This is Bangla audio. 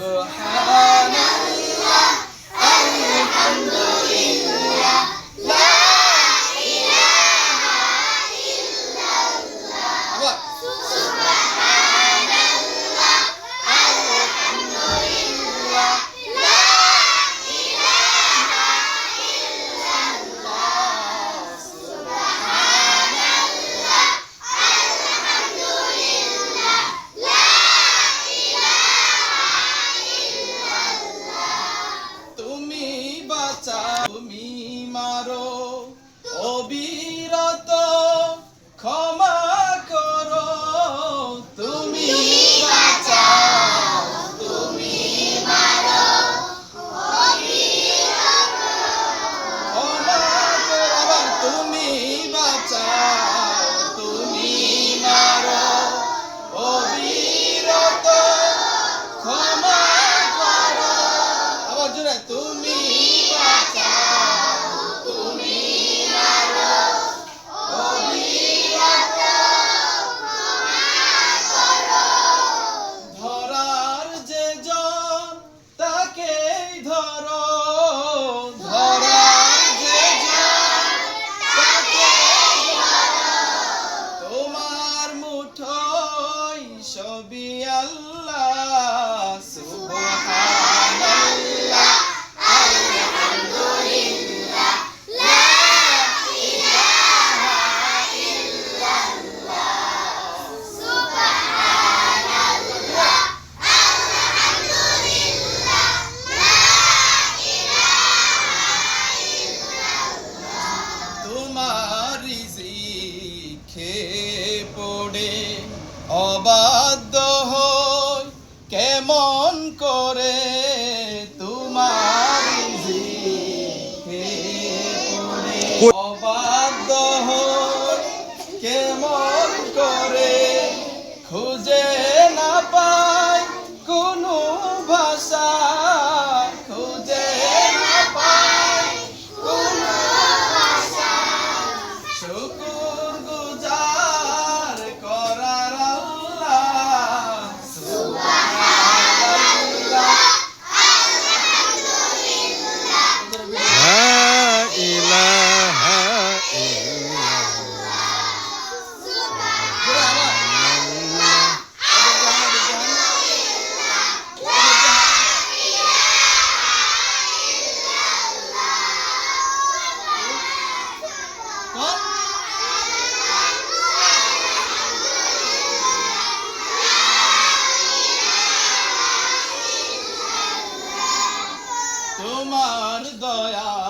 সুবহানাল্লাহ আলহামদুলিল্লাহ লা ইলাহা ইল্লাল্লাহ আবার সুবহানাল্লাহ আলহামদুলিল্লাহ লা ইলাহা ইল্লাল্লাহ সুবহানাল্লাহ আলহামদুলিল্লাহ লা তুমি বাঁচাও তুমি মারো অবিরত ক্ষমা করো তুমি বাঁচাও তুমি মারো অবিরত ক্ষমা করো আবার তুমি বাঁচাও তুমি মারো অবিরত ক্ষমা করো আবার জোরে তুমি বাঁচাও তুমি মারো অবিরত ক্ষমা করো ধরার যে জন তাকেই ধরো ধরার যে জন তাকেই ধরো তোমার মুঠোয় সবই আল্লাহ সুবহানাল্লাহ আলহামদুলিল্লাহ লা ইলাহা ইল্লাল্লাহ সুবহানাল্লাহ আলহামদুলিল্লাহ লা ইলাহা ইল্লাল্লাহ তোমার রিজিক খেয়ে পড়ে অবাধ্য হই কেমন করে তোমার রিজিক খেয়ে পড়ে অবাধ্য হই কেমন করে খুঁজে না পাই কোনো ভাষা খুঁজে না পাই কোনো ভাষা শুকর গুজার করার আল্লাহ সুবহানাল্লাহ আলহামদুলিল্লাহ লা ইলাহা ইল্লাল্লাহ তোমার দয়া